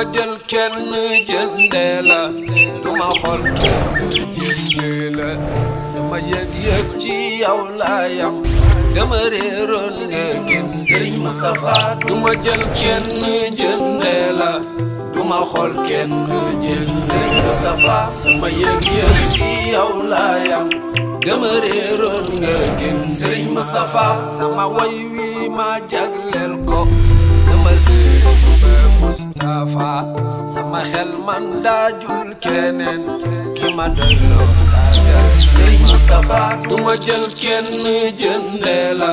duma jël kenn jëndee la duma xool kenn jëndee la sama yëg-yëg ci yow laa yam dama réeroon nga gën Serigne Moustapha duma jël kenn jëndee la duma xool kenn jël Serigne Moustapha sama yëg-yëg ci yow laa yam dama réeroon nga gën Serigne Moustapha sama way wi ma jagleel ko sama Serigne Moustapha sama xel man daajul keneen ki ma doyloo saagal Serigne Moustapha duma jël kenn jëndee la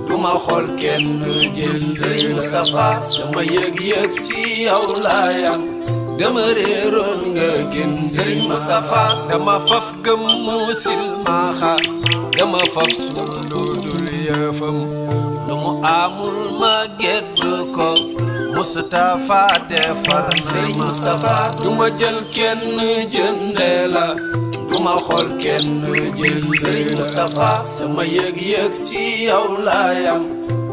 duma xool kenn jël Serigne Moustapha sama yëg-yëg ci yow laa yam dama réeroon nga gën Serigne Moustapha dama faf gëm silmaxa dama faf sundudul yëfam lu mu amul ma gedd ko Moustapha defar Serigne Moustapha duma jël kenn jëndee la duma xool kenn jël Serigne Moustapha sama yëg-yëg ci yow laa yam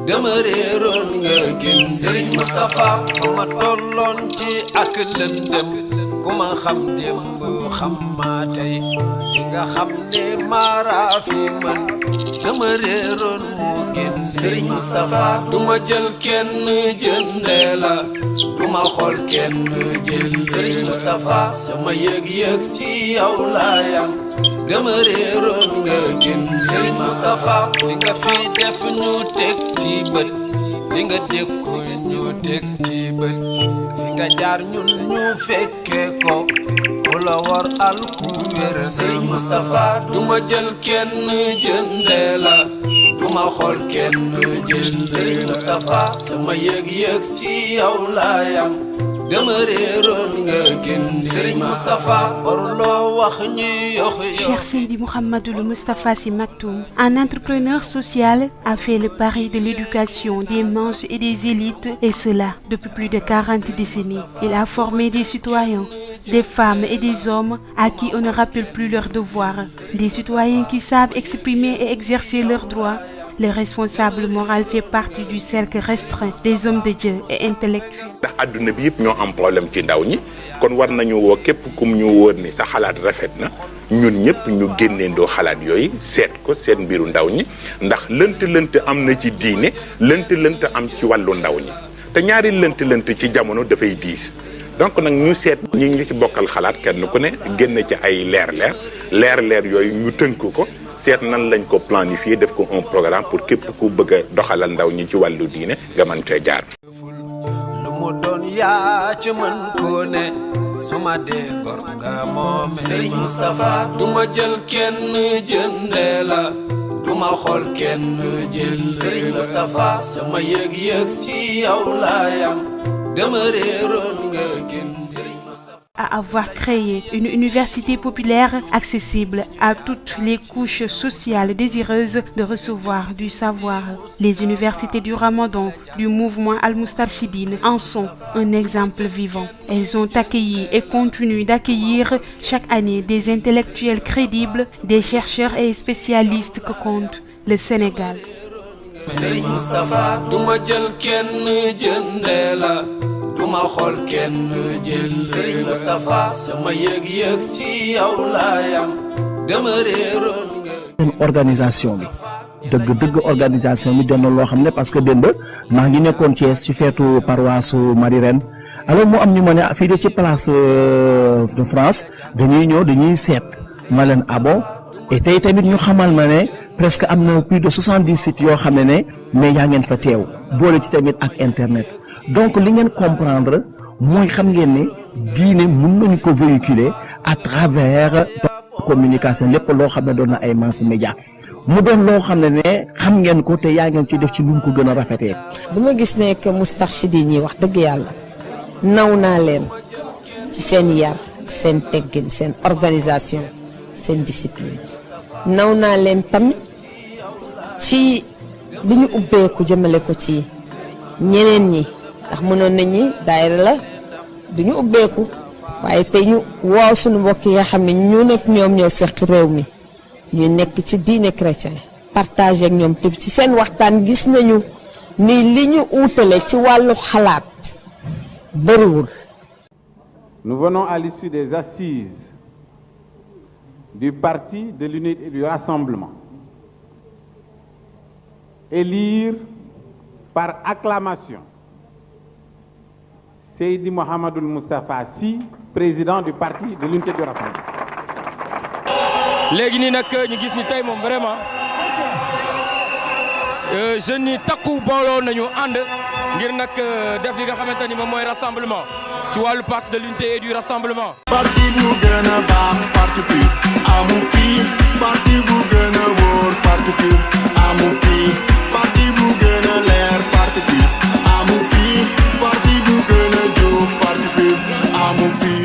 dama réeroon nga gën Serigne Moustapha ma tolloon ci ak lëndëm ku ma xam démb xam ma tey di nga xam ne mara fi man dama réeroon mu gën Serigne Moustapha duma jël kenn jëndee la duma xool kenn jël Serigne Moustapha sama yëg-yëg ci yow laa yam dama réeroon nga gën Serigne Moustapha li nga fi def ñu teg ci bët li nga dékku ñu teg ci bët fi nga jaar ñun ñu fekke ko ku la war alku wér Serigne Moustapha duma jël kenn jëndee la duma xool kenn jël Serigne Moustapha sama yëg-yëg ci yow laa yam dama réeroon nga gën Serigne Moustapha waruloo wax ñuy yox Cheikh Seydi Mouhamadou Moustapha Sy Maktoum, un entrepreneur social, a fait le pari de l'éducation des mœurs et des élites, et cela depuis plus de 40 décennies. Il a formé des citoyens, des femmes et des hommes à qui on ne rappelle plus leurs devoirs, des citoyens qui savent exprimer et exercer leurs droits. Le responsable moral fait partie du cercle restreint des hommes de Dieu et intellectuels. ndax adduna bi yëpp ñoo am problème ci ndaw ñi kon war nañu woo képp kum ñu wóor ni sa xalaat rafet na ñun ñëpp ñu génneendoo xalaat yooyu seet ko seet mbiru ndaw ñi ndax lënt am na ci diine lënt am ci wàllu ndaw ñi te ñaari lënt ci jamono dafay diis donc nag ñu seet ñi ngi ci bokkal xalaat kenn ku ne génn ci ay leer yooyu ñu tënk ko seet nan lañ ko planifier def ko un programme pour képp ku bëgg a doxalal ndaw ñi ci wàllu diine nga mën cee jaar. lu mu doon yaa ci mën ko ne suma dee gor nga moom Serigne Moustapha duma jël kenn jëndee la duma xool kenn jël Serigne Moustapha sama yëg-yëg ci yow laa yam dama réeroon nga gën Serigne Moustapha. À avoir créé une université populaire accessible à toutes les couches sociales désireuses de recevoir du savoir. Les universités du Ramadan du mouvement Al-Moustarchidine en sont un exemple vivant. Elles ont accueilli et continuent d'accueillir chaque année des intellectuels crédibles, des chercheurs et spécialistes que compte le Sénégal. Serigne Moustapha duma jël kenn jëndee la duma xool kenn jël Serigne Moustapha sama yëg-yëg ci yow laa yam dama réeroon nga organisation bi dëgg organisation bi doon na loo xam ne parce que démb maa ngi nekkoon Thiès ci feetu paroisse Marie Reine alors mu am ñu ma ne fii de ci place de France dañuy ñëw dañuy seet ma leen bon et tey tamit ñu xamal ma ne presque am na plus de 70 sites yoo xam ne mais yaa ngeen fa teew boole ci tamit ak internet donc li ngeen comprendre mooy xam ngeen ne diine mën nañu ko véhiculer à travers communication lépp loo xam ne doon na ay mass média mu doon loo xam ne xam ngeen ko te yaa ngeen ci def ci lu ko gën a rafetee. dama gis ne que Moustarchidine yi wax dëgg yàlla naw naa leen ci seen yar seen teggin seen organisation seen discipline naw naa leen tamit ci li ñu ubbeeku jëmale ko ci ñeneen ñi ndax mënoon nañu daayira la du ñu ubbeeku waaye tey ñu waaw suñu mbokk yi nga xam ne ñu nekk ñoom ñoo seq réew mi ñu nekk ci diine chrétien partagé ak ñoom te ci seen waxtaan gis nañu ni li ñu uutale ci wàllu xalaat bëriwul Nous venons à l'issue des assises du Parti de l'Unité et du Rassemblement élire par acclamation Seydi Mouhamadoul Moustapha Sy, président du Parti de l'Unité et du Rassemblement. léegi nii nag ñu gis ni tey moom vraiment jeunes yi takku booloo nañu ànd ngir nag def li nga xamante ni moom mooy rassemblement ci wàllu parti de l'unité et du rassemblement. parti bu gën a baax parti PUR amu fii parti bu gën a wóor parti PUR amu fii parti bu gën a leer parti PUR amu fii parti bu gën a jub parti PUR amu fii.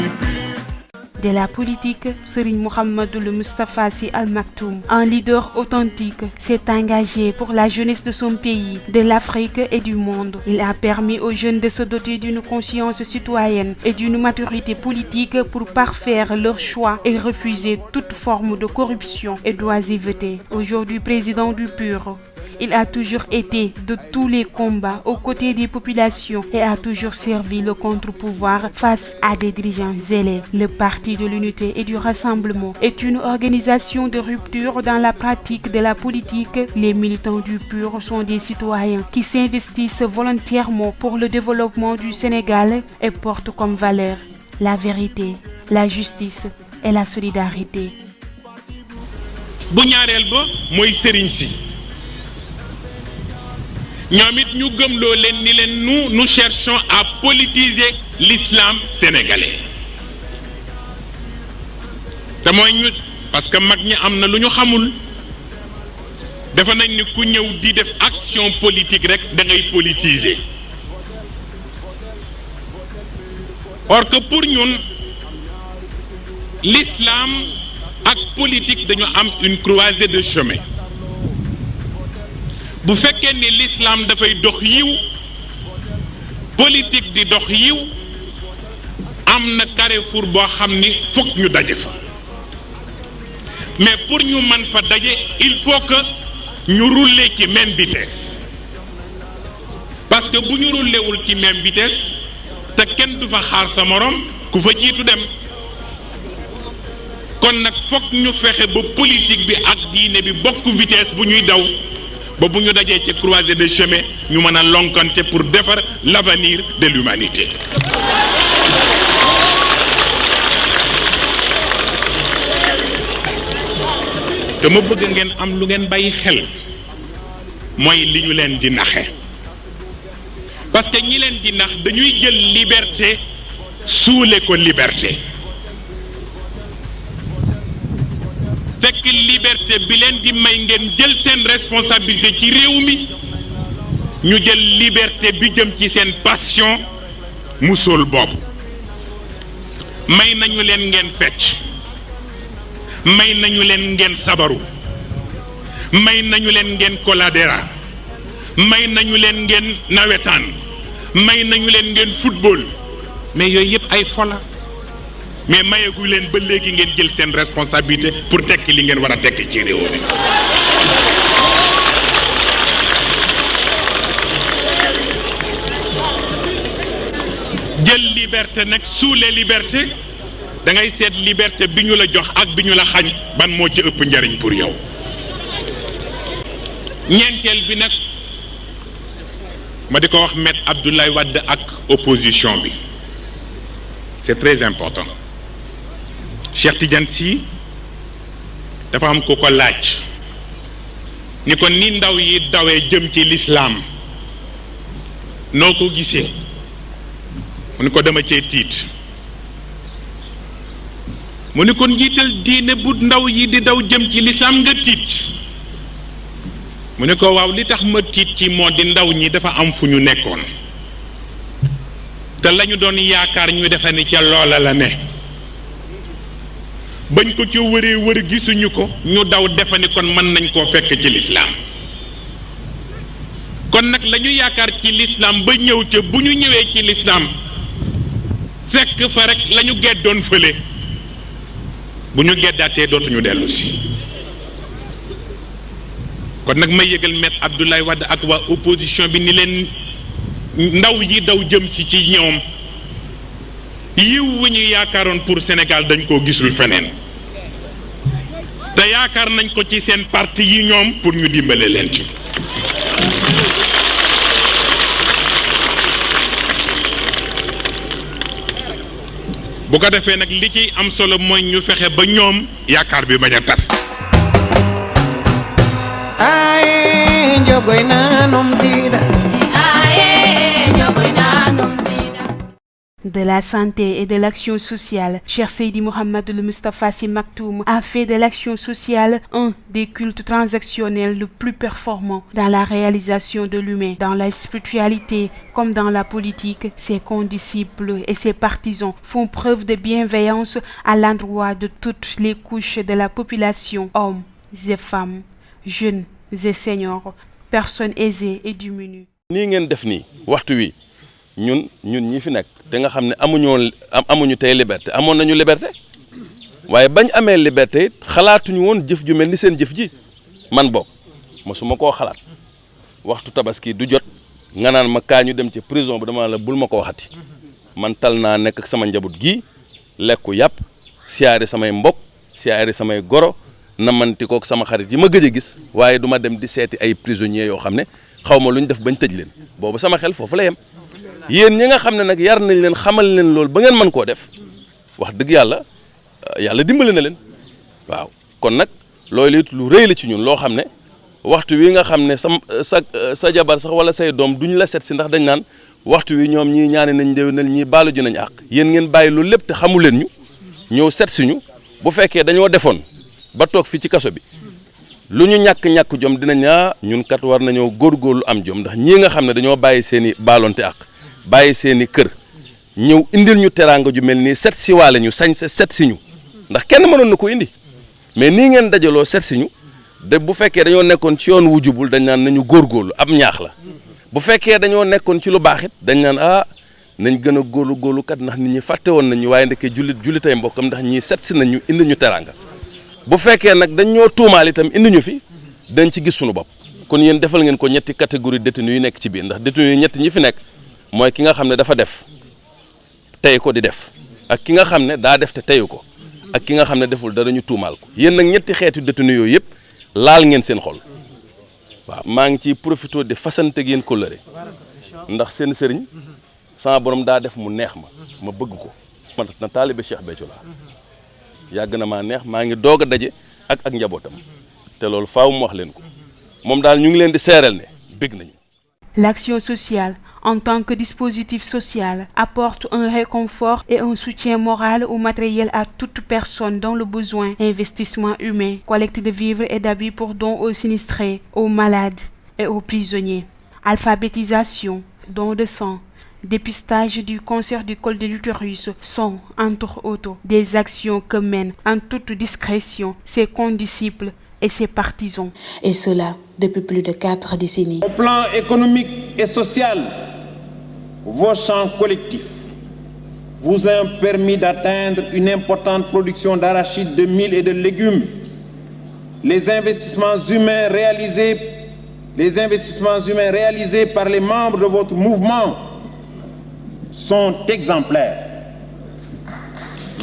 De la politique, Serigne Mouhamadoul Moustapha Sy Al Maktoum, un leader authentique, s'est engagé pour la jeunesse de son pays, de l'Afrique et du monde. Il a permis aux jeunes de se doter d'une conscience citoyenne et d'une maturité politique pour parfaire leurs choix et refuser toute forme de corruption et d'oisiveté. Aujourd'hui président du PUR, il a toujours été de tous les combats aux côtés des populations et a toujours servi le contre-pouvoir face à des dirigeants zélés. Le Parti de l'Unité et du Rassemblement est une organisation de rupture dans la pratique de la politique. Les militants du PUR sont des citoyens qui s'investissent volontairement pour le développement du Sénégal et portent comme valeur la vérité, la justice et la solidarité. bu ñaareel ba mooy sëriñ si ñoom it ñu gëmloo leen ni leen nous cherchons à politiser l'islam sénégalais te mooy ñu parce que mag ñi am na lu ñu xamul dafa nañ ni ku ñëw di def action politique rek da ngay politiser or que pour ñun l'islam ak politique dañu am une croisée de chemin bu fekkee ni l'islam dafay dox yiw politique di dox yiw am na carrefour boo xam ni fokk ñu daje fa mais pour ñu mën fa daje il faut que ñu rouler ci même vitesse parce que bu ñu roulewul ci même vitesse te kenn du fa xaar sa morom ku fa jiitu dem kon nag fokk ñu fexe ba politique bi ak diine bi bokk vitesse bu ñuy daw ba bu ñu dajee ci croisée de chemin ñu mën a lonkante pour defar l'avenir de l'humanité te ma bëgg ngeen am lu ngeen bàyyi xel mooy li ñu leen di naxe parce que ñi leen di nax dañuy jël liberté suule ko liberté fekk liberté bi leen di may ngeen jël seen responsabilité ci réew mi ñu jël liberté bi jëm ci seen passion musul boobu may nañu leen ngeen fecc may nañu leen ngeen sabaru may nañu leen ngeen koladera may nañu leen ngeen nawetaan may nañu leen ngeen football mais yooyu yëpp ay fola mais mayeegu leen ba léegi ngeen jël seen responsabilité pour tekki li ngeen war a tekki ci réew mi jël liberté nag sous les libertés da ngay seet liberté bi ñu la jox ak bi ñu la xañ ban moo ci ëpp njariñ pour yow ñeenteel bi nag ma di ko wax Maître Abdoulaye Wade ak opposition bi c'est très important Cheikh Tidiane Sy dafa am ko ko laaj ni ko ni ndaw yi dawee jëm ci l'islam noo ko gisee mu ni ko dama cee tiit mu ni ko njiital diine bu ndaw yi di daw jëm ci l'islam nga tiit mu ni ko waaw li tax ma tiit ci moo di ndaw ñi dafa am fu ñu nekkoon te lañu doon yaakaar ñu defe ni ca loola la ne bañ ko ci wëree wër gisuñu ko ñu daw defe ni kon mën nañ koo fekk ci l'islam kon nag la ñu yaakaar ci l'islam ba ñëw ca bu ñu ñëwee ci l'islam fekk fa rek la ñu geddoon fële bu ñu geddaatee dootuñu dellu si kon nag may yëgal Maître Abdoulaye Wade ak waa opposition bi ni leen ndaw yi daw jëm si ci ñoom yiw wu ñu yaakaaroon pour Sénégal dañ koo gisul feneen te yaakaar nañ ko ci seen parti yi ñoom pour ñu dimbale leen ci. bu ko defee nag li ciy am solo mooy ñu fexe ba ñoom yaakaar bi bañ a tas. De la santé et de l'action sociale, Cheikh Seydi Mouhamadoul Moustapha Sy Maktoum a fait de l'action sociale un des cultes transactionnels le plus performant dans la réalisation de l'humain. Dans la spiritualité comme dans la politique, ses condisciples et ses partisans font preuve de bienveillance à l'endroit de toutes les couches de la population, hommes et femmes, jeunes et seniors, personnes aisées et diminuées. nii ngeen def nii waxtu wi ñun ñi fi nekk te nga xam ne amuñu tey liberté amoon nañu liberté waaye bañ amee liberté xalaatuñu woon jëf ju mel ni seen jëf ji man bokk mosuma koo xalaat waxtu tabaski du jot nga naan ma kaa ñu dem ci prison bu dama la bul ma ko waxati man tal naa nekk ak sama njaboot gi lekku yàpp siyaare samay mbokk siyaare samay goro namanti kook sama xarit yi ma gëj a gis waaye du ma dem di seeti ay prisonniers yoo xam ne xaw ma lu ñu def bañ tëj leen boobu sama xel foofu la yem yéen ñi nga xam ne nag yar nañ leen xamal leen loolu ba ngeen mën koo def wax dëgg yàlla dimbali na leen waaw kon nag loolu it lu rëy la ci ñun loo xam ne waxtu wi nga xam ne sa jabar sax wala say doom duñ la set si ndax dañ naan waxtu wi ñoom ñii ñaane nañ déwénal ñii baalu ji nañ àq yéen ngeen bàyyi loolu lépp te xamu leen ñu ñëw set si ñu bu fekkee dañoo defoon ba toog fi ci kaso bi lu ñu ñàkk jom dinañ ñun kat war nañoo góorgóorlu am jom ndax ñii nga xam ne dañoo bàyyi seen i baalonte ak bàyyi seen i kër ñëw indil ñu teraanga ju mel nii set si waale ñu sañ set si ñu ndax kenn mënoon na ko indi mais nii ngeen dajaloo set si ñu de bu fekkee dañoo nekkoon ci yoon wu jubul dañ naan nañu góorgóorlu ab ñaax la bu fekkee dañoo nekkoon ci lu baax it dañ naan nañ gën a góorlu kat ndax nit ñi fàtte woon nañu waaye ndeke jullitay mbokkam ndax ñii set si nañu indi ñu teraanga bu fekkee nag dañ ñoo tuumaal itam indi ñu fi dañ ci gis suñu bopp kon yéen defal ngeen ko ñetti catégorie détenu yu nekk ci biir ndax détenu yi ñett ñi fi nekk mooy ki nga xam ne dafa def tey ko di def ak ki nga xam ne daa def te teyu ko ak ki nga xam ne deful dara ñu tuumaal ko yéen nag ñetti xeetu détenu yooyu yëpp laal ngeen seen xol waaw maa ngi ciy profité di fasante ak yéen kóllëre ndax seen sëriñ sama borom daa def mu neex ma bëgg ko man na taalibe Cheikh Béthio laa yàgg na maa neex maa ngi doog a daje ak njabootam te loolu faaw mu wax leen ko moom daal ñu ngi leen di seereel ne bëgg nañu. L'action sociale, en tant que dispositif social, apporte un réconfort et un soutien moral ou matériel à toute personne dans le besoin, investissement humain, collecte de vivres et d'habits pour dons aux sinistrés, aux malades et aux prisonniers, alphabétisation, dons de sang, dépistage du cancer du col de l'utérus sont, entre autres, des actions que mènent en toute discrétion ses condisciples et ses partisans. Et cela depuis plus de 4 décennies. Au plan économique et social, vos champs collectifs vous ont permis d'atteindre une importante production d'arachides, de mil et de légumes. Les investissements humains réalisés par les membres de votre mouvement sont exemplaires.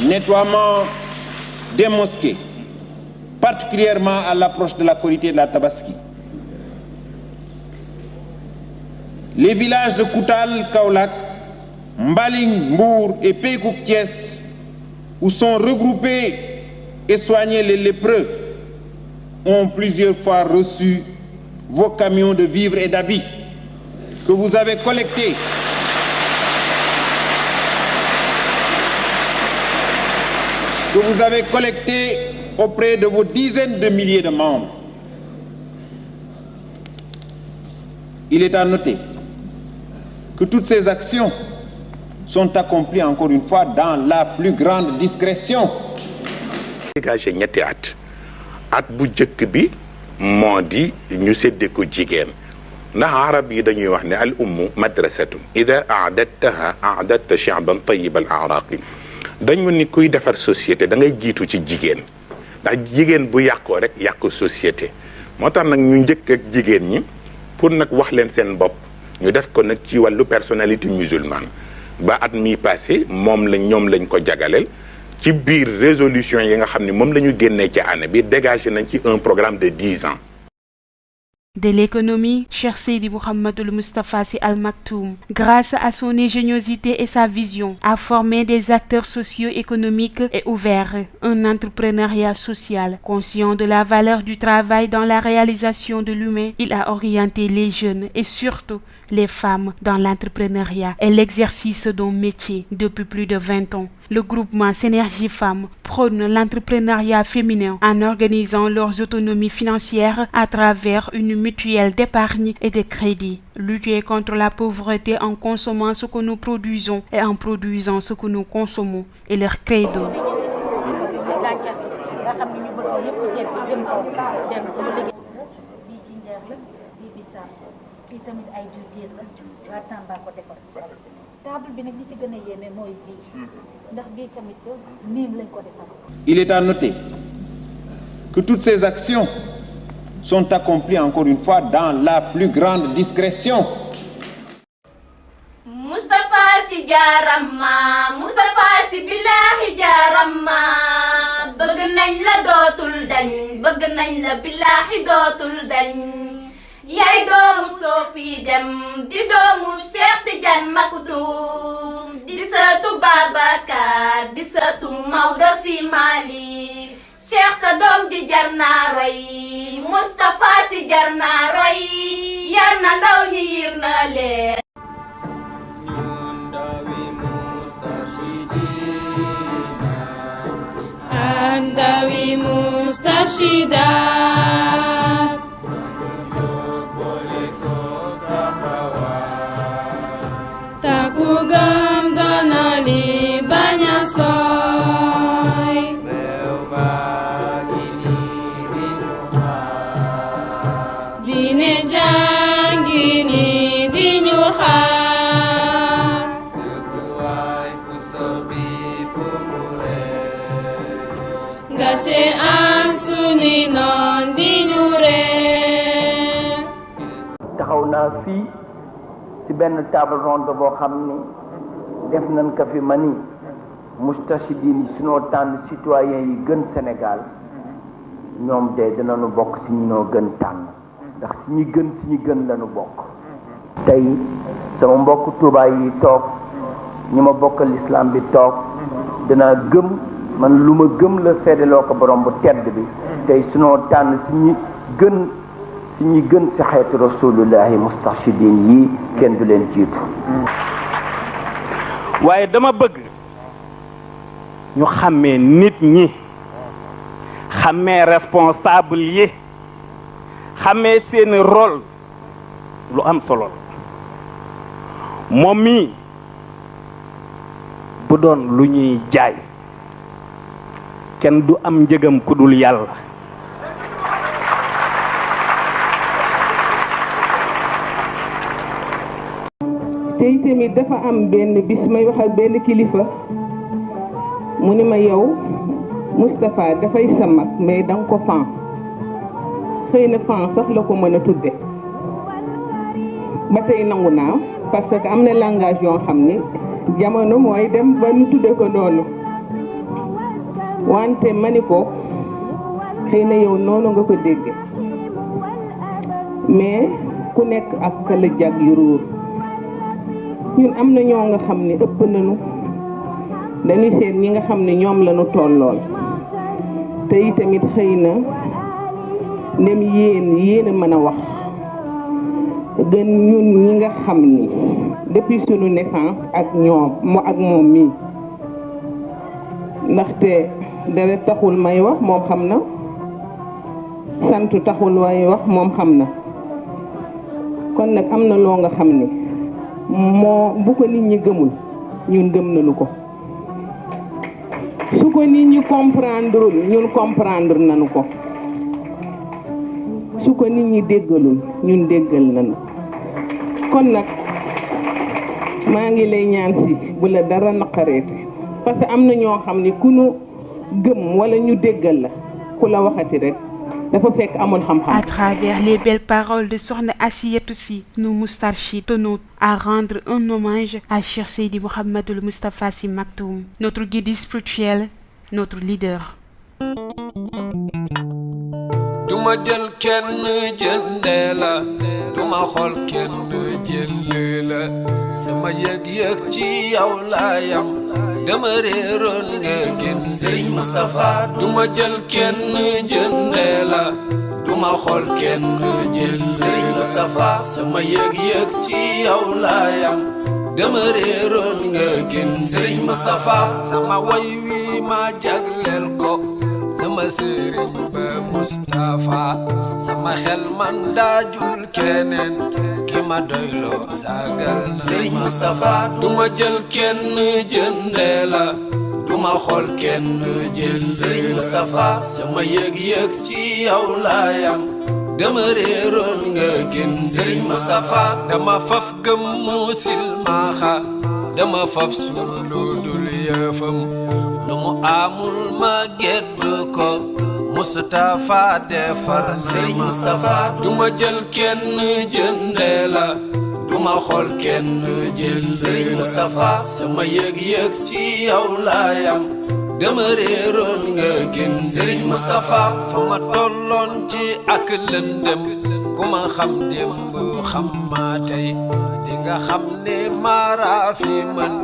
Nettoiement des mosquées, particulièrement à l'approche de la Korité et de la Tabaski. Les villages de Koutal, Kaolack, Mbaling, Mbour et Pekouk Thiès, où sont regroupés et soignés les lépreux, ont plusieurs fois reçu vos camions de vivres et d'habits que vous avez collectés. Auprès de vos dizaines de milliers de membres. Il est à noter que toutes ces actions sont accomplies encore une fois dans la plus grande discrétion. dégagé ñetti at bu jëkk bi moo di ñu séddee ko jigéen ndax arab yi dañuy wax ne al ummu madrasatun ida aadattaha aadatta sha'ban tayyib al araqi dañu ni kuy defar société da ngay jiitu ci jigéen ndax jigéen bu yàqoo rek yàqu société moo tax nag ñu njëkk ak jigéen ñi pour nag wax leen seen bopp ñu def ko nag ci wàllu personnalité musulmane ba at mi passé moom la ñoom lañ ko jagaleel ci biir résolution yi nga xam ne moom la ñu génnee ci année bi dégagé nañ ci un programme de 10 ans. De l'économie, Cheikh Seydi Mouhamadoul Moustapha Sy Al Maktoum, grâce à son ingéniosité et sa vision, a formé des acteurs socio-économiques et ouvert un entrepreneuriat social. Conscient de la valeur du travail dans la réalisation de l'humain, il a orienté les jeunes et surtout les femmes dans l'entrepreneuriat et l'exercice d'un métier depuis plus de 20 ans. Le groupement Synergie Femmes prône l'entrepreneuriat féminin en organisant leurs autonomies financières à travers une mutuelle d'épargne et de crédit. Lutter contre la pauvreté en consommant ce que nous produisons et en produisant ce que nous consommons est leur credo. Il est à noter que toutes ces actions sont accomplies encore une fois dans la plus grande discrétion. Moustapha Sy jaarama, Moustapha Sy billahi jaarama, bëgg nañ la dootul dañ, bëgg nañ la billahi dootul dañ. Yaay doomu Sofi dem di doomu Cheikh Tidiane Maktoum di sëtu Babacar di sëtu Maodo Sy Malick Cheikh sa doom ji jar naa roy Moustapha Sy jar naa roy yar na ndaw ñi yir na leen. Ndawi Moustarchida Takugam donali baña soy dine jangini diñu xaar ngace am suni non diñu ree. taxaw naa fii ci benn table ronde boo xam ni def nañ ko fi ma ni Moustarchidine yi sunoo tànn citoyen yi gën Sénégal ñoom de dinañu bokk ci ñi noo gën tànn ndax ci ñi gën lañu bokk. tey sama mbokk Touba yi toog ñi ma bokkal l'islam bi toog dinaa gëm man lu ma gëm la seedeloo ko borom bu tedd bi tey sunoo tànn ci ñi gën ci xeetu rasulullahi Moustarchidine yi kenn du leen jiitu. waaye dama bëgg ñu xàmmee nit ñi xàmmee responsable yi xàmmee seeni rôle lu am solo moom mii bu doon lu ñuy jaay kenn du am njëgam ku dul yàlla. tey tamit dafa am benn bis may wax ak benn kilifa mu ni ma yow Moustapha dafay sa mag mais danga ko fan xëy na fan sax la ko mën a tudde ba tey nangu naa parce que am na langage yoo xam ni jamono mooy dem ba ñu tudde ko noonu wante ma ni ko xëy na yow noonu nga ko dégge mais ku nekk ak la jag yu ruur ñun am na ñoo nga xam ne ëpp nañu dañuy seet ñi nga xam ne ñoom lañu tollool te itamit xëy na ndem yéen a mën a wax gën ñun ñi nga xam ni depuis sunu naissance ak moom mii ndaxte deret taxul may wax moom xam na sant taxul may wax moom xam na kon nag am na loo nga xam ni moo bu ko nit ñi gëmul ñun gëm nañu ko su ko nit ñi comprendre ñun comprendre nañu ko su ko nit ñi déggalul ñun déggal nañu kon nag maa ngi lay ñaan si bu la dara naqareete parce que am na ñoo xam ni ku nu gëm wala ñu déggal la ku la waxati rek dafa fekk amul xam-xam. À travers les belles paroles de Sokhna Asietou Sy, nous Moustarchid tenons à rendre un hommage à Cheikh Seydi Mouhamadoul Moustapha Sy Maktoum, notre guide spirituel, notre leader. duma jël kenn jëndee la duma xool kenn jëlee la sama yëg-yëg ci yow laa yam dama réeroon nga gën Serigne Moustapha duma jël kenn jëndee la duma xool kenn jël Serigne Moustapha sama yëg-yëg ci yow laa yam dama réeroon nga gën Serigne Moustapha sama way wi ma jagleel ko sama sëriñ ba Moustapha sama xel man daajul keneen ki ma doyloo sagal Serigne Moustapha duma jël kenn jëndee la duma xool kenn jël Serigne Moustapha sama yëg-yëg ci yow laa yam dama réeroon nga gën Serigne Moustapha dama faf gëm mu silmaxa dama faf sur lu dul yëfam lu mu amul ma gedd ko Moustapha defar Serigne Moustapha duma jël kenn jëndee la duma xool kenn jël Serigne Moustapha sama yëg-yëg ci yow laa yam dama réeroon nga gën Serigne Moustapha fa ma tolloon ci ak lëndëm ku ma xam démb xam ma tey di nga xam ne mara fi man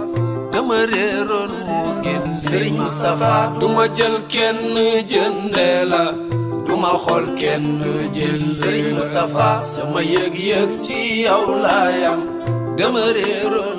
dama réeroon mu gën Serigne Moustapha duma jël kenn jëndee la duma xool kenn jël Serigne Moustapha sama yëg-yëg ci yow laa yam dama réeroon